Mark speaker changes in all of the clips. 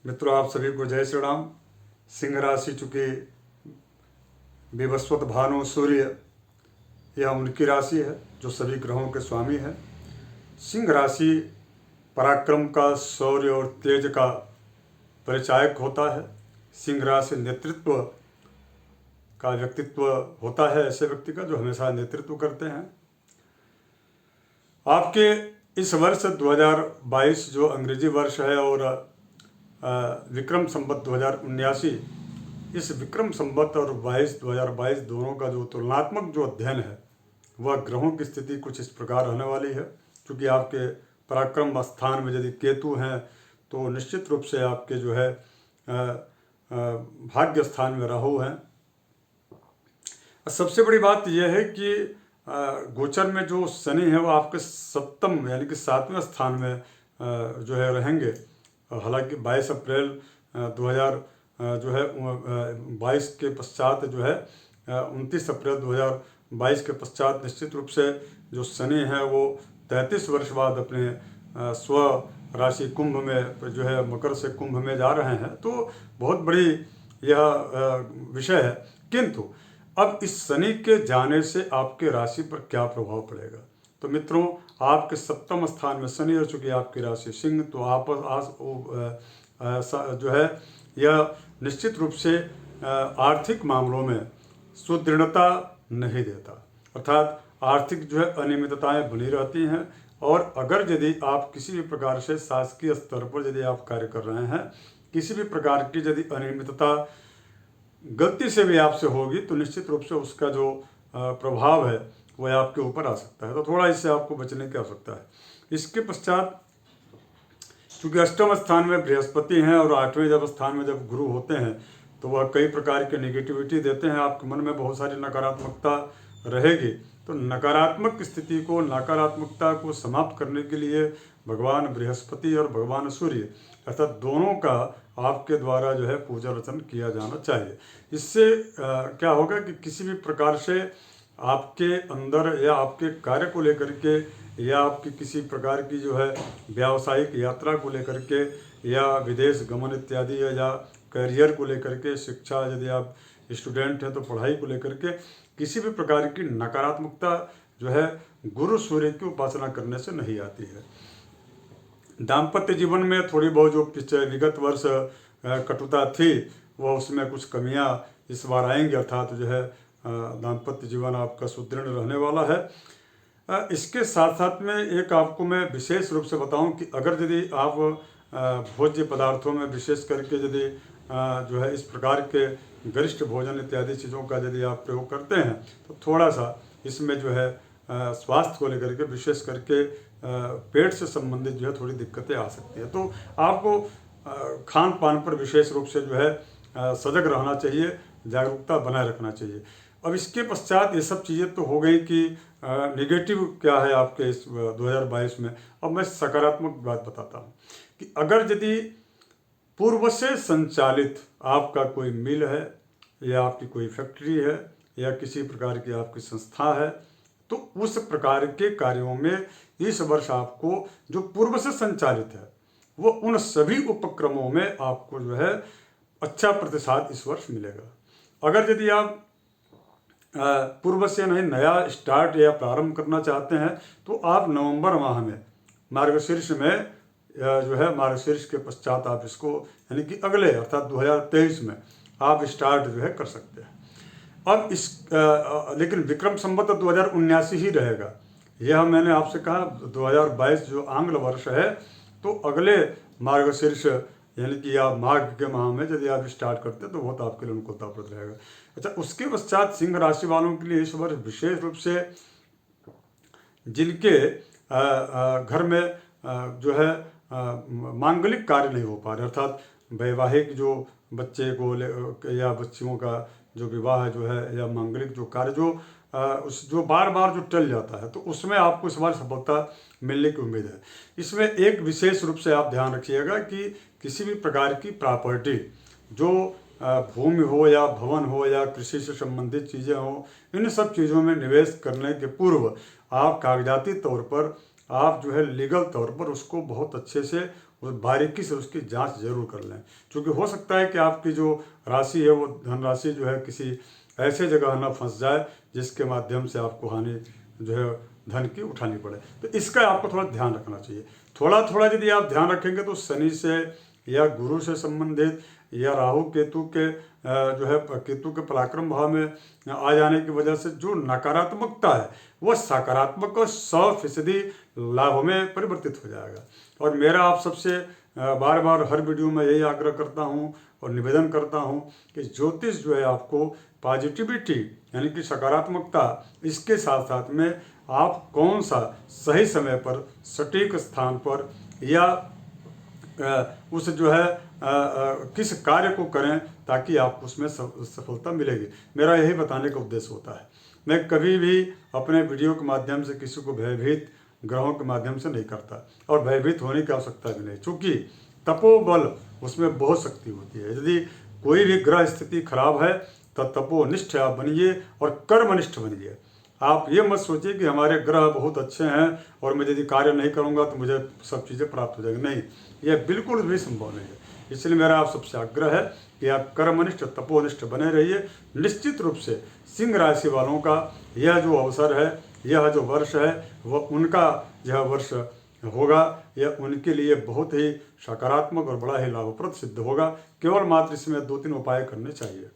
Speaker 1: मित्रों, आप सभी को जय श्री राम। सिंह राशि चूंकि विवस्वत भानु सूर्य, यह उनकी राशि है जो सभी ग्रहों के स्वामी है। सिंह राशि पराक्रम का, शौर्य और तेज का परिचायक होता है। सिंह राशि नेतृत्व का व्यक्तित्व होता है, ऐसे व्यक्ति का जो हमेशा नेतृत्व करते हैं। आपके इस वर्ष 2022 जो अंग्रेजी वर्ष है और विक्रम संवत 2079, इस विक्रम संवत और 2022 दोनों का जो तुलनात्मक जो अध्ययन है वह ग्रहों की स्थिति कुछ इस प्रकार रहने वाली है। क्योंकि आपके पराक्रम स्थान में यदि केतु हैं तो निश्चित रूप से आपके जो है भाग्य स्थान में राहु हैं। सबसे बड़ी बात यह है कि गोचर में जो शनि है वो आपके सप्तम यानी कि 7वें स्थान में जो है रहेंगे। हालांकि 22 अप्रैल 2022 के पश्चात जो है 29 अप्रैल 2022 के पश्चात निश्चित रूप से जो शनि है वो 33 वर्ष बाद अपने स्व राशि कुंभ में जो है मकर से कुंभ में जा रहे हैं। तो बहुत बड़ी यह विषय है। किंतु अब इस शनि के जाने से आपके राशि पर क्या प्रभाव पड़ेगा? तो मित्रों, आपके सप्तम स्थान में शनि हो चुकी आपकी राशि सिंह, तो आप जो है यह निश्चित रूप से आर्थिक मामलों में सुदृढ़ता नहीं देता, अर्थात आर्थिक जो है अनियमितताएं बनी रहती हैं। और अगर यदि आप किसी भी प्रकार से शासकीय स्तर पर यदि आप कार्य कर रहे हैं, किसी भी प्रकार की यदि अनियमितता गलती से भी आपसे होगी तो निश्चित रूप से उसका जो प्रभाव है वह आपके ऊपर आ सकता है। तो थोड़ा इससे आपको बचने की आवश्यकता है। इसके पश्चात चूँकि अष्टम स्थान में बृहस्पति हैं और 8वें जब स्थान में जब गुरु होते हैं तो वह कई प्रकार के नेगेटिविटी देते हैं। आपके मन में बहुत सारी नकारात्मकता रहेगी। तो नकारात्मक स्थिति को, नकारात्मकता को समाप्त करने के लिए भगवान बृहस्पति और भगवान सूर्य अर्थात दोनों का आपके द्वारा जो है पूजा अर्चन किया जाना चाहिए। इससे क्या होगा कि किसी भी प्रकार से आपके अंदर या आपके कार्य को लेकर के या आपकी किसी प्रकार की जो है व्यावसायिक यात्रा को लेकर के या विदेश गमन इत्यादि या करियर को लेकर के, शिक्षा यदि आप स्टूडेंट हैं तो पढ़ाई को लेकर के किसी भी प्रकार की नकारात्मकता जो है गुरु सूर्य की उपासना करने से नहीं आती है। दाम्पत्य जीवन में थोड़ी बहुत जो पिछले विगत वर्ष कटुता थी वह उसमें कुछ कमियां इस बार आएंगी, अर्थात जो है दाम्पत्य जीवन आपका सुदृढ़ रहने वाला है। इसके साथ साथ में एक आपको मैं विशेष रूप से बताऊं कि अगर यदि आप भोज्य पदार्थों में विशेष करके यदि जो है इस प्रकार के गरिष्ठ भोजन इत्यादि चीज़ों का यदि आप प्रयोग करते हैं तो थोड़ा सा इसमें जो है स्वास्थ्य को लेकर के विशेष करके पेट से संबंधित जो है थोड़ी दिक्कतें आ सकती है। तो आपको खान पान पर विशेष रूप से जो है सजग रहना चाहिए, जागरूकता बनाए रखना चाहिए। अब इसके पश्चात ये सब चीज़ें तो हो गई कि नेगेटिव क्या है आपके इस 2022 में। अब मैं सकारात्मक बात बताता हूँ कि अगर यदि पूर्व से संचालित आपका कोई मिल है या आपकी कोई फैक्ट्री है या किसी प्रकार की आपकी संस्था है तो उस प्रकार के कार्यों में इस वर्ष आपको जो पूर्व से संचालित है वो उन सभी उपक्रमों में आपको जो है अच्छा प्रतिसाद इस वर्ष मिलेगा। अगर यदि आप पूर्व से नहीं नया स्टार्ट या प्रारंभ करना चाहते हैं तो आप नवंबर माह में मार्गशीर्ष में जो है मार्गशीर्ष के पश्चात आप इसको यानी कि अगले अर्थात 2023 में आप स्टार्ट जो है कर सकते हैं। अब इस लेकिन विक्रम संवत 2079 ही रहेगा। यह मैंने आपसे कहा 2022 जो आंग्ल वर्ष है तो अगले मार्गशीर्ष यानी कि आप माघ के माह में यदि आप स्टार्ट करते हैं तो बहुत आपके लिए अनुकूलताप्रद रहेगा। अच्छा, उसके पश्चात सिंह राशि वालों के लिए इस वर्ष विशेष रूप से जिनके घर में जो है मांगलिक कार्य नहीं हो पा रहे, अर्थात वैवाहिक जो बच्चे को या बच्चियों का जो विवाह जो है या मांगलिक जो कार्य जो बार बार जो टल जाता है तो उसमें आपको इस बार सफलता मिलने की उम्मीद है। इसमें एक विशेष रूप से आप ध्यान रखिएगा कि किसी भी प्रकार की प्रॉपर्टी जो भूमि हो या भवन हो या कृषि से संबंधित चीज़ें हो, इन सब चीज़ों में निवेश करने के पूर्व आप कागजाती तौर पर आप जो है लीगल तौर पर उसको बहुत अच्छे से उस बारीकी से उसकी जांच जरूर कर लें, क्योंकि हो सकता है कि आपकी जो राशि है वो धनराशि जो है किसी ऐसे जगह न फंस जाए जिसके माध्यम से आपको हानि जो है धन की उठानी पड़े। तो इसका आपको थोड़ा ध्यान रखना चाहिए। थोड़ा थोड़ा यदि आप ध्यान रखेंगे तो शनि से या गुरु से संबंधित या राहु केतु के जो है केतु के पराक्रम भाव में आ जाने की वजह से जो नकारात्मकता है वह सकारात्मक और 100% लाभ में परिवर्तित हो जाएगा। और मेरा आप सबसे बार बार हर वीडियो में यही आग्रह करता हूँ और निवेदन करता हूँ कि ज्योतिष जो है आपको पॉजिटिविटी यानी कि सकारात्मकता, इसके साथ साथ में आप कौन सा सही समय पर सटीक स्थान पर या उस जो है किस कार्य को करें ताकि आपको उसमें सफलता मिलेगी, मेरा यही बताने का उद्देश्य होता है। मैं कभी भी अपने वीडियो के माध्यम से किसी को भयभीत ग्रहों के माध्यम से नहीं करता और भयभीत होने की आवश्यकता भी नहीं, क्योंकि तपोबल उसमें बहुत शक्ति होती है। यदि कोई भी ग्रह स्थिति खराब है तो तपोनिष्ठ आप बनिए और कर्मनिष्ठ बनिए। आप ये मत सोचिए कि हमारे ग्रह बहुत अच्छे हैं और मैं यदि कार्य नहीं करूंगा तो मुझे सब चीज़ें प्राप्त हो जाएंगी, नहीं, यह बिल्कुल भी संभव नहीं है। इसलिए मेरा आप सबसे आग्रह है कि आप कर्मनिष्ठ तपोनिष्ठ बने रहिए। निश्चित रूप से सिंह राशि वालों का यह जो अवसर है, यह जो वर्ष है, वह उनका यह वर्ष होगा, यह उनके लिए बहुत ही सकारात्मक और बड़ा ही लाभप्रद सिद्ध होगा। केवल मात्र इसमें 2-3 उपाय करने चाहिए।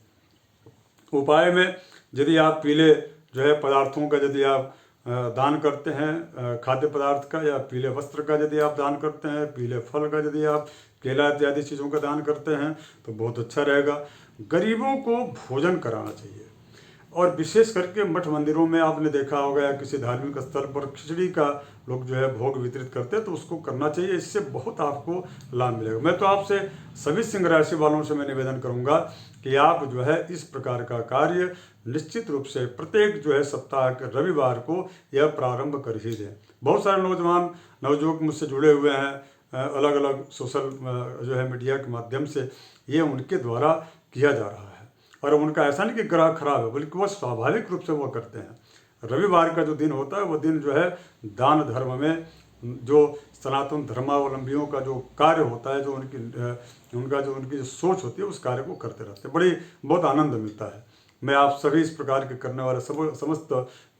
Speaker 1: उपाय में यदि आप पीले जो है पदार्थों का यदि आप दान करते हैं, खाद्य पदार्थ का, या पीले वस्त्र का यदि आप दान करते हैं, पीले फल का यदि आप केला इत्यादि चीज़ों का दान करते हैं तो बहुत अच्छा रहेगा। गरीबों को भोजन कराना चाहिए और विशेष करके मठ मंदिरों में आपने देखा होगा या किसी धार्मिक स्थल पर खिचड़ी का लोग जो है भोग वितरित करते हैं, तो उसको करना चाहिए। इससे बहुत आपको लाभ मिलेगा। मैं तो आपसे सभी सिंह राशि वालों से मैं निवेदन करूंगा कि आप जो है इस प्रकार का कार्य निश्चित रूप से प्रत्येक जो है सप्ताह के रविवार को यह प्रारंभ कर ही दें। बहुत सारे नौजवान नवयुवक मुझसे जुड़े हुए हैं अलग अलग सोशल जो है मीडिया के माध्यम से, ये उनके द्वारा किया जा रहा है। और उनका ऐसा नहीं कि ग्रह खराब है, बल्कि वह स्वाभाविक रूप से वो करते हैं। रविवार का जो दिन होता है वो दिन जो है दान धर्म में जो सनातन धर्मावलंबियों का जो कार्य होता है, जो उनकी जो सोच होती है, उस कार्य को करते रहते हैं। बहुत आनंद मिलता है। मैं आप सभी इस प्रकार के करने वाले समस्त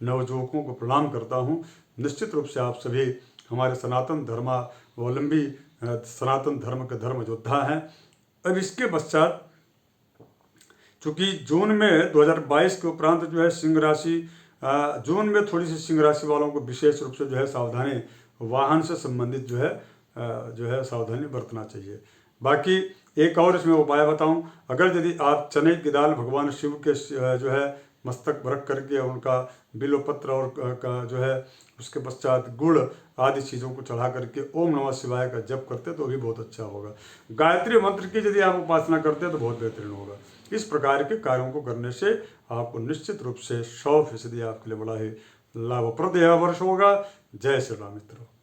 Speaker 1: नवयुवकों को प्रणाम करता हूँ। निश्चित रूप से आप सभी हमारे सनातन धर्मावलंबी सनातन धर्म के धर्म योद्धा हैं। अब इसके पश्चात चूँकि जून में 2022 के उपरांत जो है सिंह राशि जून में थोड़ी सी सिंह राशि वालों को विशेष रूप से जो है सावधानी, वाहन से संबंधित जो है सावधानी बरतना चाहिए। बाकी एक और इसमें उपाय बताऊं, अगर यदि आप चने की दाल भगवान शिव के जो है मस्तक पर रख करके उनका बिल्वपत्र और का जो है उसके पश्चात गुड़ आदि चीज़ों को चढ़ा करके ओम नमः शिवाय का जप करते तो भी बहुत अच्छा होगा। गायत्री मंत्र की यदि आप उपासना करते हैं तो बहुत बेहतरीन होगा। इस प्रकार के कार्यों को करने से आपको निश्चित रूप से 100% आपके लिए बड़ा ही लाभप्रद यह वर्ष होगा। जय श्री राम मित्रों।